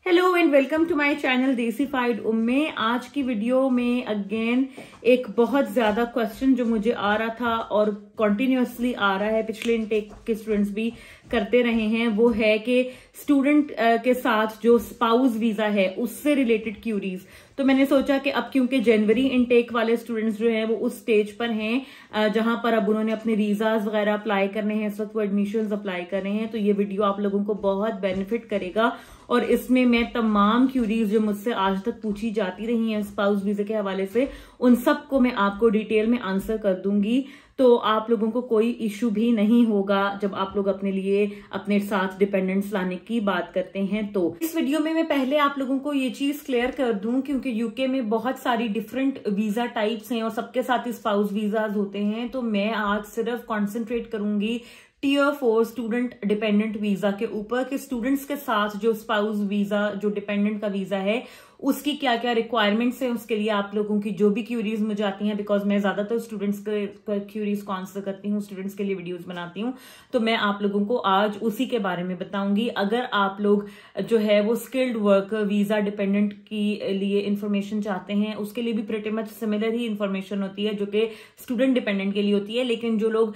Hello and welcome to my channel Desified Umme. आज की video में अगेन एक बहुत ज्यादा क्वेश्चन जो मुझे आ रहा था और कॉन्टिन्यूसली आ रहा है, पिछले इनटेक के स्टूडेंट्स भी करते रहे हैं, वो है कि स्टूडेंट के साथ जो स्पाउस वीजा है उससे रिलेटेड क्यूरीज। तो मैंने सोचा कि अब क्योंकि जनवरी इनटेक वाले स्टूडेंट्स जो हैं वो उस स्टेज पर हैं जहां पर अब उन्होंने अपने वीजाज वगैरह अप्लाई करने हैं, इस वक्त वो एडमिशंस अप्लाई कर रहे हैं, तो ये वीडियो आप लोगों को बहुत बेनिफिट करेगा। और इसमें मैं तमाम क्यूरीज जो मुझसे आज तक पूछी जाती रही हैं स्पाउस वीजा के हवाले से, उन सबको मैं आपको डिटेल में आंसर कर दूंगी। तो आप लोगों को कोई इश्यू भी नहीं होगा जब आप लोग अपने लिए अपने साथ डिपेंडेंट्स लाने की बात करते हैं। तो इस वीडियो में मैं पहले आप लोगों को ये चीज क्लियर कर दूं, क्योंकि यूके में बहुत सारी डिफरेंट वीजा टाइप्स हैं और सबके साथ ही स्पाउस वीजाज होते हैं। तो मैं आज सिर्फ कॉन्सेंट्रेट करूंगी टीयर 4 स्टूडेंट डिपेंडेंट वीजा के ऊपर कि स्टूडेंट्स के साथ जो स्पाउस वीजा, जो डिपेंडेंट का वीजा है, उसकी क्या क्या रिक्वायरमेंट्स हैं। उसके लिए आप लोगों की जो भी क्यूरीज मुझे आती हैं, बिकॉज मैं ज्यादातर स्टूडेंट्स के क्यूरीज को आंसर करती हूँ, स्टूडेंट्स के लिए वीडियोस बनाती हूँ, तो मैं आप लोगों को आज उसी के बारे में बताऊंगी। अगर आप लोग जो है वो स्किल्ड वर्क वीजा डिपेंडेंट की लिए इंफॉर्मेशन चाहते हैं, उसके लिए भी प्रीटी मच सिमिलर ही इंफॉर्मेशन होती है जो कि स्टूडेंट डिपेंडेंट के लिए होती है। लेकिन जो लोग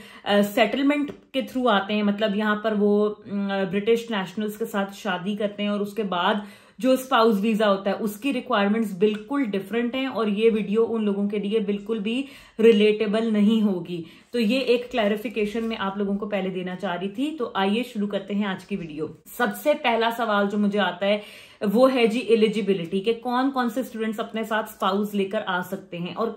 सेटलमेंट के थ्रू आते हैं, मतलब यहाँ पर वो ब्रिटिश नेशनल्स के साथ शादी करते हैं और उसके बाद जो स्पाउस वीजा होता है, उसकी रिक्वायरमेंट्स बिल्कुल डिफरेंट हैं और ये वीडियो उन लोगों के लिए बिल्कुल भी रिलेटेबल नहीं होगी। तो ये एक क्लैरिफिकेशन मैं आप लोगों को पहले देना चाह रही थी। तो आइए शुरू करते हैं आज की वीडियो। सबसे पहला सवाल जो मुझे आता है वो है जी एलिजिबिलिटी, के कौन कौन से स्टूडेंट्स अपने साथ स्पाउस लेकर आ सकते हैं और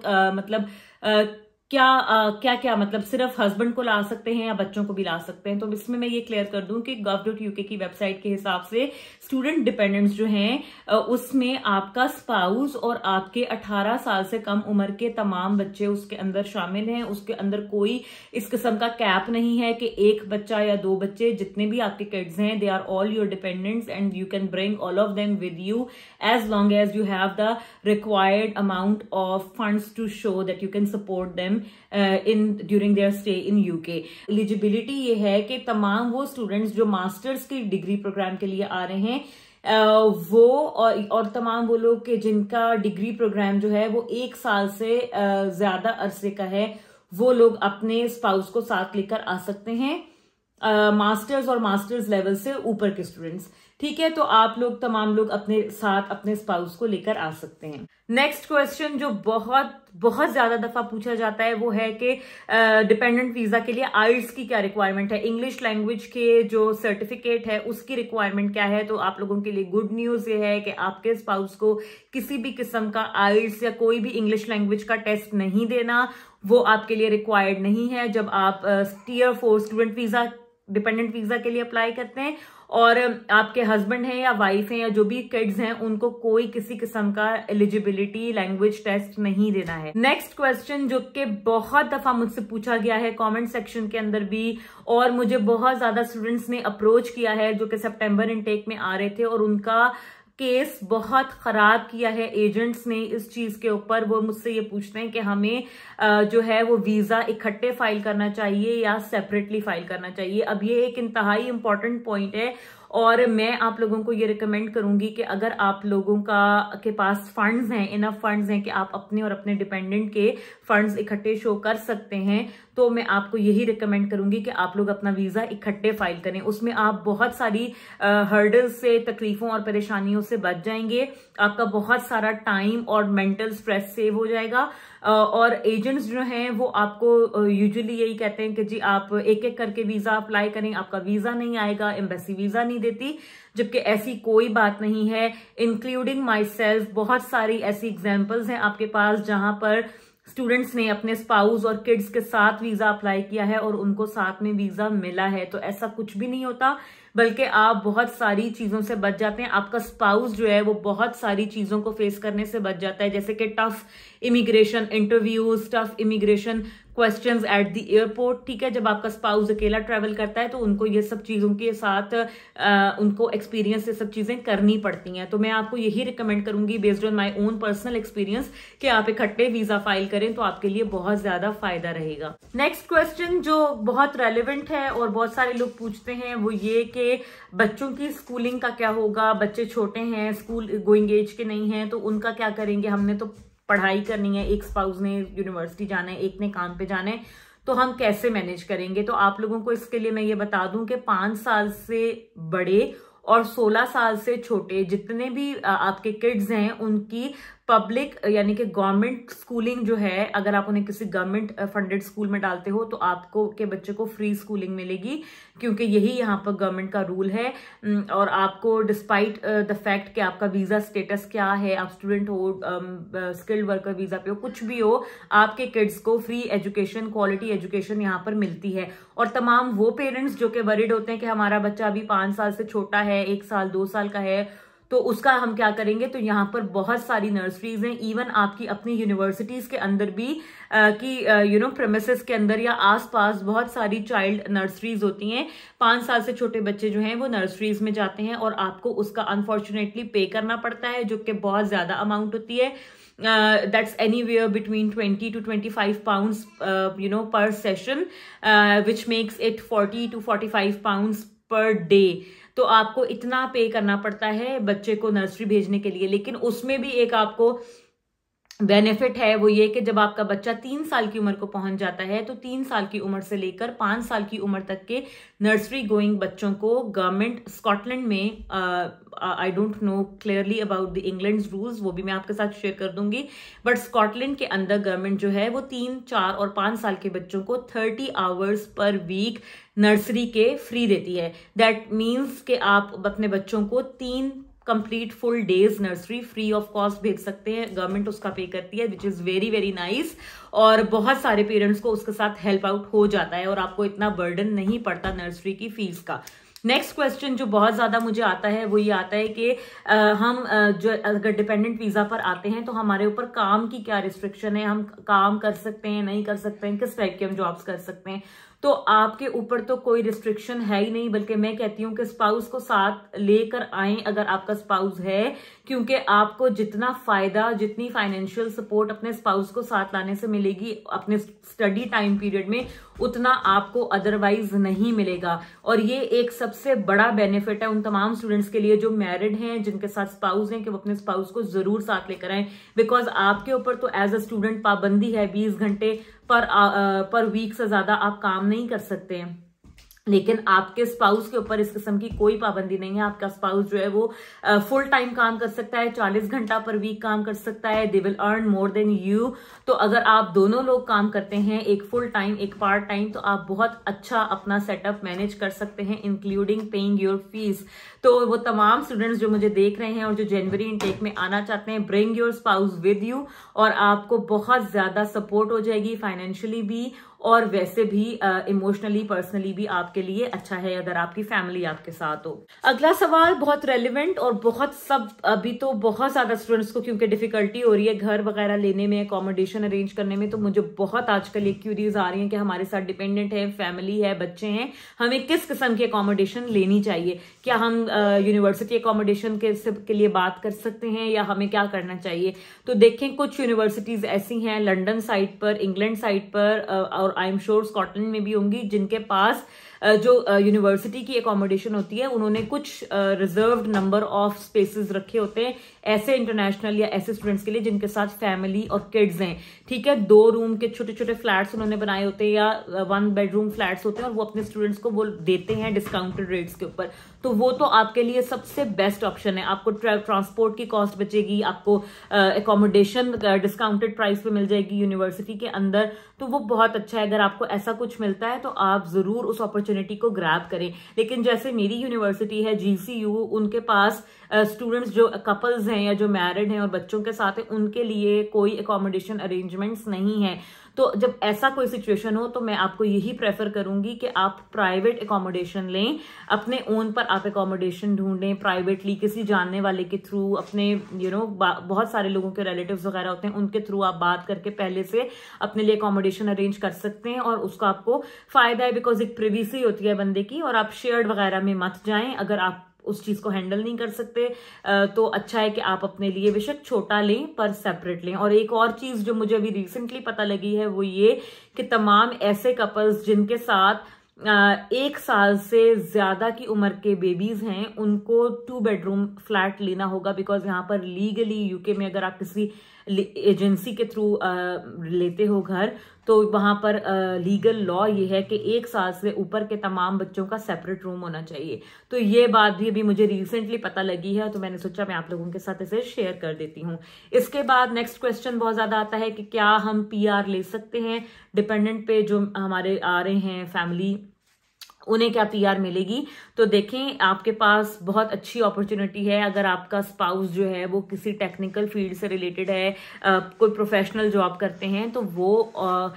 क्या मतलब सिर्फ हस्बैंड को ला सकते हैं या बच्चों को भी ला सकते हैं। तो इसमें मैं ये क्लियर कर दूं कि gov.uk की वेबसाइट के हिसाब से स्टूडेंट डिपेंडेंट्स जो हैं उसमें आपका स्पाउस और आपके 18 साल से कम उम्र के तमाम बच्चे उसके अंदर शामिल हैं। उसके अंदर कोई इस किस्म का कैप नहीं है कि एक बच्चा या दो बच्चे, जितने भी आपके किड्स हैं, they are all your dependents and you can bring all of them with you as long as you have the required amount of funds to show that you can support them during their stay in UK. Eligibility ये है कि तमाम वो students जो masters की degree programme के लिए आ रहे हैं वो और तमाम वो लोग के जिनका डिग्री प्रोग्राम जो है वो 1 साल से ज्यादा अरसे का है, वो लोग अपने स्पाउस को साथ लेकर आ सकते हैं, मास्टर्स और मास्टर्स लेवल से ऊपर के स्टूडेंट्स। ठीक है, तो आप लोग तमाम लोग अपने साथ अपने स्पाउस को लेकर आ सकते हैं। नेक्स्ट क्वेश्चन जो बहुत ज्यादा दफा पूछा जाता है वो है कि डिपेंडेंट वीजा के लिए आइल्स की क्या रिक्वायरमेंट है, इंग्लिश लैंग्वेज के जो सर्टिफिकेट है उसकी रिक्वायरमेंट क्या है। तो आप लोगों के लिए गुड न्यूज ये है कि आपके स्पाउस को किसी भी किस्म का आइल्स या कोई भी इंग्लिश लैंग्वेज का टेस्ट नहीं देना, वो आपके लिए रिक्वायर्ड नहीं है जब आप tier 4 student visa dependent visa के लिए अप्लाई करते हैं। और आपके हस्बैंड हैं या वाइफ हैं या जो भी किड्स हैं, उनको कोई किसी किस्म का एलिजिबिलिटी लैंग्वेज टेस्ट नहीं देना है। नेक्स्ट क्वेश्चन जो कि बहुत दफा मुझसे पूछा गया है कमेंट सेक्शन के अंदर भी, और मुझे बहुत ज्यादा स्टूडेंट्स ने अप्रोच किया है जो कि सितंबर इनटेक में आ रहे थे और उनका केस बहुत खराब किया है एजेंट्स ने इस चीज के ऊपर। वो मुझसे ये पूछते हैं कि हमें जो है वो वीजा इकट्ठे फाइल करना चाहिए या सेपरेटली फाइल करना चाहिए। अब ये एक इंतहाई इंपॉर्टेंट पॉइंट है और मैं आप लोगों को ये रिकमेंड करूंगी कि अगर आप लोगों के पास फंड्स हैं, इनफ फंड्स हैं कि आप अपने और अपने डिपेंडेंट के फंड्स इकट्ठे शो कर सकते हैं, तो मैं आपको यही रिकमेंड करूंगी कि आप लोग अपना वीजा इकट्ठे फाइल करें। उसमें आप बहुत सारी हर्डल्स से, तकलीफों और परेशानियों से बच जाएंगे, आपका बहुत सारा टाइम और मेंटल स्ट्रेस सेव हो जाएगा। और एजेंट्स जो हैं वो आपको यूजुअली यही कहते हैं कि जी आप एक एक करके वीजा अप्लाई करें, आपका वीजा नहीं आएगा, एम्बेसी वीजा नहीं देती, जबकि ऐसी कोई बात नहीं है। इंक्लूडिंग माई सेल्फ, बहुत सारी ऐसी एग्जाम्पल्स हैं आपके पास जहां पर स्टूडेंट्स ने अपने स्पाउस और किड्स के साथ वीजा अप्लाई किया है और उनको साथ में वीजा मिला है। तो ऐसा कुछ भी नहीं होता, बल्कि आप बहुत सारी चीजों से बच जाते हैं। आपका स्पाउस जो है वो बहुत सारी चीजों को फेस करने से बच जाता है, जैसे कि tough immigration interviews, tough immigration questions at the airport, ठीक है। जब आपका स्पाउस अकेला ट्रैवल करता है तो उनको ये सब चीजों के साथ उनको एक्सपीरियंस ये सब चीजें करनी पड़ती हैं। तो मैं आपको यही रिकमेंड करूंगी based on my own personal experience कि आप इकट्ठे वीजा फाइल करें तो आपके लिए बहुत ज्यादा फायदा रहेगा। नेक्स्ट क्वेश्चन जो बहुत रेलिवेंट है और बहुत सारे लोग पूछते हैं वो ये कि बच्चों की स्कूलिंग का क्या होगा, बच्चे छोटे हैं, स्कूल गोइंग एज के नहीं हैं, तो उनका क्या करेंगे। हमने तो पढ़ाई करनी है, एक स्पाउस ने यूनिवर्सिटी जाना है, एक ने काम पे जाना है, तो हम कैसे मैनेज करेंगे। तो आप लोगों को इसके लिए मैं ये बता दूं कि 5 साल से बड़े और 16 साल से छोटे जितने भी आपके किड्स हैं उनकी पब्लिक यानी कि गवर्नमेंट स्कूलिंग जो है, अगर आप उन्हें किसी गवर्नमेंट फंडेड स्कूल में डालते हो तो आपको के बच्चे को फ्री स्कूलिंग मिलेगी, क्योंकि यही यहाँ पर गवर्नमेंट का रूल है। और आपको डिस्पाइट द फैक्ट कि आपका वीजा स्टेटस क्या है, आप स्टूडेंट हो, स्किल्ड वर्कर वीजा पे हो, कुछ भी हो, आपके किड्स को फ्री एजुकेशन, क्वालिटी एजुकेशन यहाँ पर मिलती है। और तमाम वो पेरेंट्स जो कि वरिड होते हैं कि हमारा बच्चा अभी 5 साल से छोटा है, 1 साल 2 साल का है, तो उसका हम क्या करेंगे। तो यहाँ पर बहुत सारी नर्सरीज हैं, इवन आपकी अपनी यूनिवर्सिटीज के अंदर भी प्रेमिसेस के अंदर या आसपास बहुत सारी चाइल्ड नर्सरीज होती हैं। 5 साल से छोटे बच्चे जो हैं वो नर्सरीज में जाते हैं और आपको उसका अनफॉर्चुनेटली पे करना पड़ता है, जो कि बहुत ज्यादा अमाउंट होती है। That's anywhere between 20 to 25 pounds per session, which makes it 40 to 45 pounds per day। तो आपको इतना पे करना पड़ता है बच्चे को नर्सरी भेजने के लिए। लेकिन उसमें भी एक आपको बेनिफिट है, वो ये कि जब आपका बच्चा 3 साल की उम्र को पहुंच जाता है तो 3 साल की उम्र से लेकर 5 साल की उम्र तक के नर्सरी गोइंग बच्चों को गवर्नमेंट स्कॉटलैंड में, I don't know clearly about the England rules, वो भी मैं आपके साथ शेयर कर दूंगी, बट स्कॉटलैंड के अंदर गवर्नमेंट जो है वो 3, 4 और 5 साल के बच्चों को 30 आवर्स पर वीक नर्सरी के फ्री देती है। दैट मीन्स कि आप अपने बच्चों को 3 complete full days nursery free of cost भेज सकते हैं, गवर्नमेंट उसका पे करती है, which is very very nice. और बहुत सारे पेरेंट्स को उसके साथ हेल्प आउट हो जाता है और आपको इतना बर्डन नहीं पड़ता नर्सरी की फीस का। नेक्स्ट क्वेश्चन जो बहुत ज्यादा मुझे आता है वो ये आता है कि हम जो अगर डिपेंडेंट वीजा पर आते हैं तो हमारे ऊपर काम की क्या रिस्ट्रिक्शन है, हम काम कर सकते हैं, नहीं कर सकते हैं, किस टाइप के हम जॉब्स कर सकते हैं। तो आपके ऊपर तो कोई रिस्ट्रिक्शन है ही नहीं, बल्कि मैं कहती हूँ कि स्पाउस को साथ लेकर आए अगर आपका स्पाउस है, क्योंकि आपको जितना फायदा, जितनी फाइनेंशियल सपोर्ट अपने स्पाउस को साथ लाने से मिलेगी अपने स्टडी टाइम पीरियड में, उतना आपको अदरवाइज नहीं मिलेगा। और ये एक सबसे बड़ा बेनिफिट है उन तमाम स्टूडेंट्स के लिए जो मैरिड हैं, जिनके साथ स्पाउस हैं, कि वो अपने स्पाउस को जरूर साथ लेकर आए, बिकॉज आपके ऊपर तो एज अ स्टूडेंट पाबंदी है 20 घंटे पर वीक से ज्यादा आप काम नहीं कर सकते हैं। लेकिन आपके स्पाउस के ऊपर इस किस्म की कोई पाबंदी नहीं है। आपका स्पाउस जो है वो फुल टाइम काम कर सकता है, 40 घंटा पर वीक काम कर सकता है, they will earn more than you. तो अगर आप दोनों लोग काम करते हैं, एक फुल टाइम एक पार्ट टाइम, तो आप बहुत अच्छा अपना सेटअप मैनेज कर सकते हैं, इंक्लूडिंग पेइंग योर फीस। तो वो तमाम स्टूडेंट्स जो मुझे देख रहे हैं और जो जनवरी इनटेक में आना चाहते हैं, bring your spouse with you, और आपको बहुत ज्यादा सपोर्ट हो जाएगी, फाइनेंशियली भी और वैसे भी इमोशनली, पर्सनली भी आपके लिए अच्छा है अगर आपकी फैमिली आपके साथ हो। अगला सवाल बहुत रेलिवेंट और बहुत सब, अभी तो बहुत ज्यादा स्टूडेंट्स को क्योंकि डिफिकल्टी हो रही है घर वगैरह लेने में, अकोमोडेशन अरेंज करने में, तो मुझे बहुत आजकल एक क्यूरीज आ रही है कि हमारे साथ डिपेंडेंट है, फैमिली है, बच्चे हैं, हमें किस किस्म की अकोमोडेशन लेनी चाहिए। क्या हम यूनिवर्सिटी अकोमोडेशन के लिए बात कर सकते हैं या हमें क्या करना चाहिए। तो देखें, कुछ यूनिवर्सिटीज ऐसी हैं लंदन साइड पर, इंग्लैंड साइड पर, और आई एम श्योर स्कॉटलैंड में भी होंगी, जिनके पास जो यूनिवर्सिटी की अकोमोडेशन होती है उन्होंने कुछ रिजर्व्ड नंबर ऑफ स्पेसेस रखे होते हैं ऐसे इंटरनेशनल या ऐसे स्टूडेंट्स के लिए जिनके साथ फैमिली और किड्स हैं। ठीक है, 2 रूम के छोटे छोटे फ्लैट्स उन्होंने बनाए होते हैं या 1 बेडरूम फ्लैट्स होते हैं, और वो अपने स्टूडेंट्स को वो देते हैं डिस्काउंटेड रेट्स के ऊपर। तो वो तो आपके लिए सबसे बेस्ट ऑप्शन है, आपको ट्रांसपोर्ट की कॉस्ट बचेगी, आपको अकोमोडेशन डिस्काउंटेड प्राइस पे मिल जाएगी यूनिवर्सिटी के अंदर। तो वो बहुत अच्छा है, अगर आपको ऐसा कुछ मिलता है तो आप जरूर उस अपॉर्चुनिटी को ग्रैब करें। लेकिन जैसे मेरी यूनिवर्सिटी है GCU, उनके पास स्टूडेंट्स जो कपल्स हैं या जो मैरिड हैं और बच्चों के साथ हैं, उनके लिए कोई अकोमोडेशन अरेंजमेंट्स नहीं है। तो जब ऐसा कोई सिचुएशन हो तो मैं आपको यही प्रेफर करूंगी कि आप प्राइवेट एकोमोडेशन लें, अपने ओन पर आप एकोमोडेशन ढूंढें प्राइवेटली, किसी जानने वाले के थ्रू, अपने बहुत सारे लोगों के रिलेटिव्स वगैरह होते हैं, उनके थ्रू आप बात करके पहले से अपने लिए एकोमोडेशन अरेंज कर सकते हैं और उसका आपको फायदा है, बिकॉज एक प्रिवेसी होती है बंदे की, और आप शेयर्ड वगैरह में मत जाएं अगर आप उस चीज को हैंडल नहीं कर सकते। तो अच्छा है कि आप अपने लिए बेशक छोटा लें पर सेपरेट लें। और एक और चीज जो मुझे अभी रिसेंटली पता लगी है वो ये कि तमाम ऐसे कपल्स जिनके साथ 1 साल से ज्यादा की उम्र के बेबीज हैं उनको 2 बेडरूम फ्लैट लेना होगा, बिकॉज यहाँ पर लीगली यूके में अगर आप किसी एजेंसी के थ्रू लेते हो घर तो वहां पर लीगल लॉ ये है कि 1 साल से ऊपर के तमाम बच्चों का सेपरेट रूम होना चाहिए। तो ये बात भी अभी मुझे रिसेंटली पता लगी है, तो मैंने सोचा मैं आप लोगों के साथ इसे शेयर कर देती हूँ। इसके बाद नेक्स्ट क्वेश्चन बहुत ज्यादा आता है कि क्या हम PR ले सकते हैं, डिपेंडेंट पे जो हमारे आ रहे हैं फैमिली उन्हें क्या PR मिलेगी। तो देखें, आपके पास बहुत अच्छी अपॉर्चुनिटी है अगर आपका स्पाउस जो है वो किसी टेक्निकल फील्ड से रिलेटेड है, कोई प्रोफेशनल जॉब करते हैं, तो वो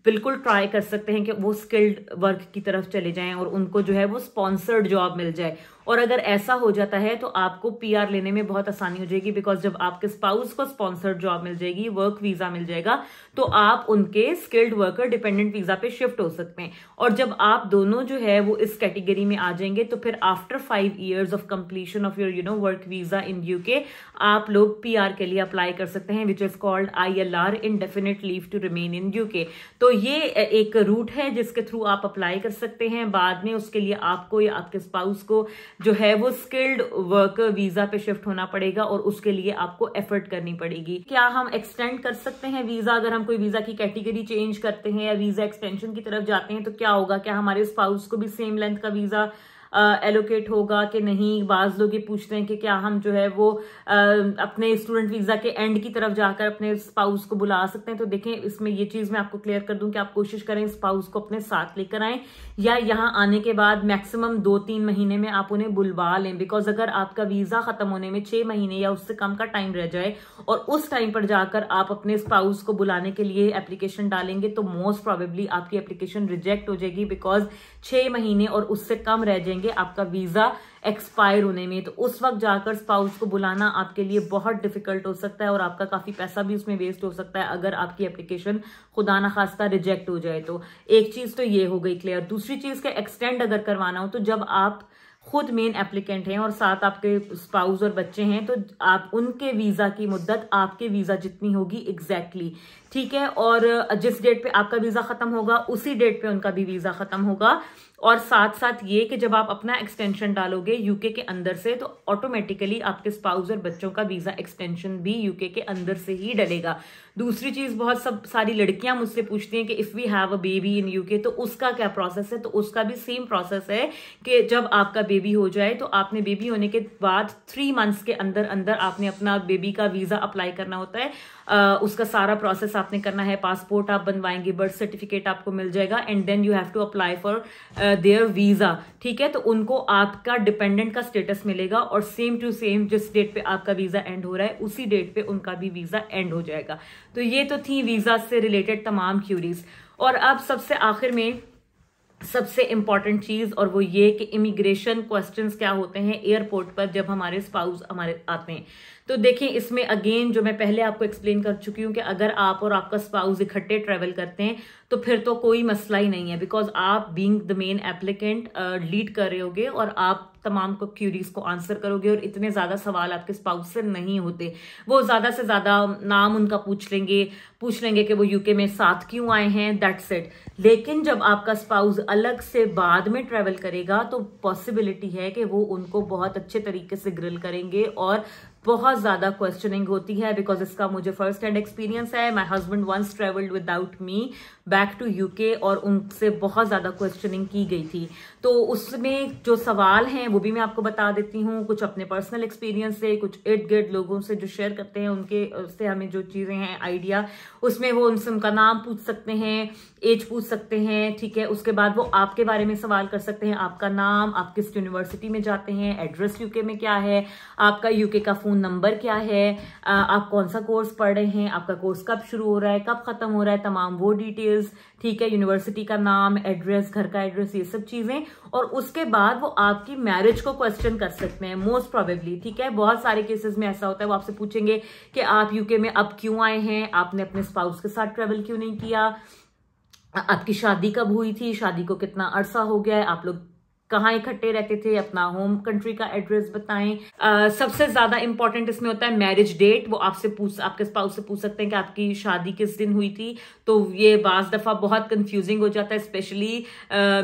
बिल्कुल ट्राई कर सकते हैं कि वो स्किल्ड वर्क की तरफ चले जाएं और उनको जो है वो स्पॉन्सर्ड जॉब मिल जाए। और अगर ऐसा हो जाता है तो आपको PR लेने में बहुत आसानी हो जाएगी, बिकॉज जब आपके स्पाउस को स्पॉन्सर्ड जॉब मिल जाएगी, वर्क वीजा मिल जाएगा, तो आप उनके स्किल्ड वर्कर डिपेंडेंट वीजा पे शिफ्ट हो सकते हैं। और जब आप दोनों जो है वो इस कैटेगरी में आ जाएंगे तो फिर after 5 years of completion of your work visa in UK आप लोग PR के लिए अप्लाई कर सकते हैं, which is called ILR, indefinite leave to remain in UK। तो ये एक रूट है जिसके थ्रू आप अप्लाई कर सकते हैं। बाद में उसके लिए आपको या आपके स्पाउस को जो है वो स्किल्ड वर्कर वीजा पे शिफ्ट होना पड़ेगा और उसके लिए आपको एफर्ट करनी पड़ेगी। क्या हम एक्सटेंड कर सकते हैं वीजा? अगर हम कोई वीजा की कैटेगरी चेंज करते हैं या वीजा एक्सटेंशन की तरफ जाते हैं तो क्या होगा, क्या हमारे स्पाउस को भी सेम लेंथ का वीजा एलोकेट होगा कि नहीं? बाज लोग ये पूछते हैं कि क्या हम जो है वो अपने स्टूडेंट वीजा के एंड की तरफ जाकर अपने स्पाउस को बुला सकते हैं। तो देखें, इसमें ये चीज मैं आपको क्लियर कर दूं कि आप कोशिश करें स्पाउस को अपने साथ लेकर आएं, या यहाँ आने के बाद मैक्सिमम 2-3 महीने में आप उन्हें बुलवा लें, बिकॉज अगर आपका वीजा खत्म होने में 6 महीने या उससे कम का टाइम रह जाए और उस टाइम पर जाकर आप अपने स्पाउस को बुलाने के लिए एप्लीकेशन डालेंगे तो मोस्ट प्रोबेबली आपकी एप्लीकेशन रिजेक्ट हो जाएगी, बिकॉज 6 महीने और उससे कम रह जाएंगे आपका वीजा एक्सपायर होने में। तो उस वक्त जाकर स्पाउस को बुलाना आपके लिए बहुत डिफिकल्ट हो सकता है और आपका काफी पैसा भी उसमें वेस्ट हो सकता है अगर आपकी एप्लीकेशन खुदा ना खास्ता रिजेक्ट हो जाए। तो एक चीज तो ये हो गई क्लियर। दूसरी चीज के एक्सटेंड अगर करवाना हो तो जब आप खुद मेन एप्लीकेंट हैं और साथ आपके स्पाउस और बच्चे हैं तो आप उनके वीजा की मुद्दत आपके वीजा जितनी होगी एग्जैक्टली, ठीक है। और जिस डेट पे आपका वीजा खत्म होगा उसी डेट पे उनका भी वीजा खत्म होगा। और साथ साथ ये कि जब आप अपना एक्सटेंशन डालोगे यूके के अंदर से तो ऑटोमेटिकली आपके स्पाउस और बच्चों का वीजा एक्सटेंशन भी यूके के अंदर से ही डलेगा। दूसरी चीज, बहुत सारी लड़कियां मुझसे पूछती हैं कि if we have a baby in UK तो उसका क्या प्रोसेस है। तो उसका भी सेम प्रोसेस है कि जब आपका बेबी हो जाए तो आपने बेबी होने के बाद 3 months के अंदर अंदर आपने अपना बेबी का वीजा अप्लाई करना होता है। उसका सारा प्रोसेस आपने करना है, पासपोर्ट आप बनवाएंगे, बर्थ सर्टिफिकेट आपको मिल जाएगा, and then you have to apply for their visa, ठीक है। तो उनको आपका डिपेंडेंट का स्टेटस मिलेगा और सेम टू सेम जिस डेट पे आपका वीजा एंड हो रहा है उसी डेट पे उनका भी वीजा एंड हो जाएगा। तो ये तो थी वीजा से रिलेटेड तमाम क्यूरीज। और अब सबसे आखिर में सबसे इंपॉर्टेंट चीज, और वो ये कि इमिग्रेशन क्वेश्चंस क्या होते हैं एयरपोर्ट पर जब हमारे स्पाउस हमारे आते हैं। तो देखें, इसमें अगेन जो मैं पहले आपको एक्सप्लेन कर चुकी हूं कि अगर आप और आपका स्पाउस इकट्ठे ट्रेवल करते हैं तो फिर तो कोई मसला ही नहीं है, बिकॉज आप being the main applicant lead कर रहे होगे और आप तमाम को क्यूरीज को आंसर करोगे और इतने ज्यादा सवाल आपके स्पाउस से नहीं होते। वो ज्यादा से ज्यादा नाम उनका पूछ लेंगे कि वो यूके में साथ क्यों आए हैं, दैट्स इट। लेकिन जब आपका स्पाउस अलग से बाद में ट्रेवल करेगा तो पॉसिबिलिटी है कि वो उनको बहुत अच्छे तरीके से ग्रिल करेंगे और बहुत ज्यादा क्वेश्चनिंग होती है, बिकॉज इसका मुझे फर्स्ट हैंड एक्सपीरियंस है। My husband once travelled without me back to UK और उनसे बहुत ज्यादा क्वेश्चनिंग की गई थी। तो उसमें जो सवाल हैं वो भी मैं आपको बता देती हूँ, कुछ अपने पर्सनल एक्सपीरियंस से, कुछ इर्द गिर्द लोगों से जो शेयर करते हैं उनके से हमें जो चीजें हैं आइडिया, उसमें वो उनसे उनका नाम पूछ सकते हैं, एज पूछ सकते हैं, ठीक है। उसके बाद वो आपके बारे में सवाल कर सकते हैं, आपका नाम, आप किस यूनिवर्सिटी में जाते हैं, एड्रेस यूके में क्या है, आपका यूके का फोन नंबर क्या है, आप कौन सा कोर्स पढ़ रहे हैं, आपका कोर्स कब शुरू हो रहा है, कब खत्म हो रहा है, तमाम वो डिटेल्स, ठीक है, यूनिवर्सिटी का नाम, एड्रेस, घर का एड्रेस, ये सब चीजें। और उसके बाद वो आपकी मैरिज को क्वेश्चन कर सकते हैं मोस्ट प्रोबेबली, ठीक है। बहुत सारे केसेस में ऐसा होता है, वो आपसे पूछेंगे कि आप यूके में अब क्यों आए हैं, आपने अपने स्पाउस के साथ ट्रेवल क्यों नहीं किया, आपकी शादी कब हुई थी, शादी को कितना अरसा हो गया है, आप लोग कहाँ इकट्ठे रहते थे, अपना होम कंट्री का एड्रेस बताएं। सबसे ज्यादा इंपॉर्टेंट इसमें होता है मैरिज डेट। वो आपके स्पाउस से पूछ सकते हैं कि आपकी शादी किस दिन हुई थी। तो ये बाज दफा बहुत कंफ्यूजिंग हो जाता है, स्पेशली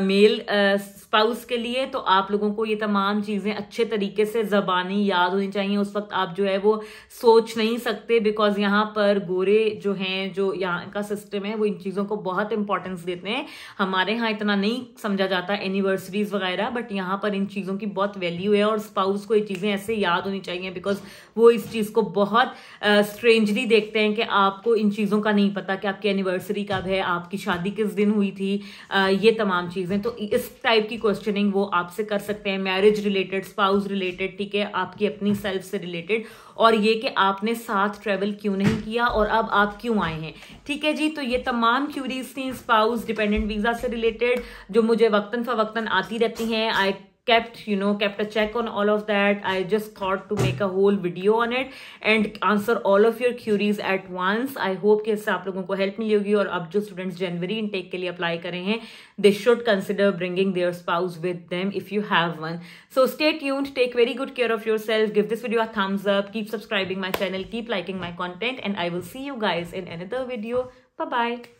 मेल स्पाउस के लिए। तो आप लोगों को ये तमाम चीजें अच्छे तरीके से जबानी याद होनी चाहिए। उस वक्त आप जो है वो सोच नहीं सकते, बिकॉज यहाँ पर गोरे जो हैं, जो यहाँ का सिस्टम है, वो इन चीजों को बहुत इंपॉर्टेंस देते हैं। हमारे यहाँ इतना नहीं समझा जाता एनिवर्सरीज वगैरह, बट यहाँ पर इन चीजों की बहुत वैल्यू है। और स्पाउस को ये चीजें ऐसे याद होनी चाहिए, बिकॉज वो इस चीज को बहुत स्ट्रेंजली देखते हैं कि आपको इन चीजों का नहीं पता कि आपकी एनिवर्सरी कब है, आपकी शादी किस दिन हुई थी, ये तमाम चीजें। तो इस टाइप की क्वेश्चनिंग वो आपसे कर सकते हैं, मैरिज रिलेटेड, स्पाउस रिलेटेड, ठीक है, आपकी अपनी सेल्फ से रिलेटेड, और ये कि आपने साथ ट्रेवल क्यों नहीं किया और अब आप क्यों आए हैं, ठीक है जी। तो ये तमाम क्यूरीज थी स्पाउस डिपेंडेंट वीजा से रिलेटेड, जो मुझे वक्तन फवक्तन आती रहती हैं। आई kept a check on all of that. I just thought to make a whole video on it and answer all of your queries at once. I hope कि इससे आप लोगों को हेल्प मिली होगी। और अब जो स्टूडेंट्स जनवरी इनटेक के लिए अप्लाई कर रहे हैं, they should consider bringing their spouse with them if you have one. So stay tuned, take very good care of yourself, give this video a thumbs up, keep subscribing my channel, keep liking my content, and I will see you guys in another video. Bye bye.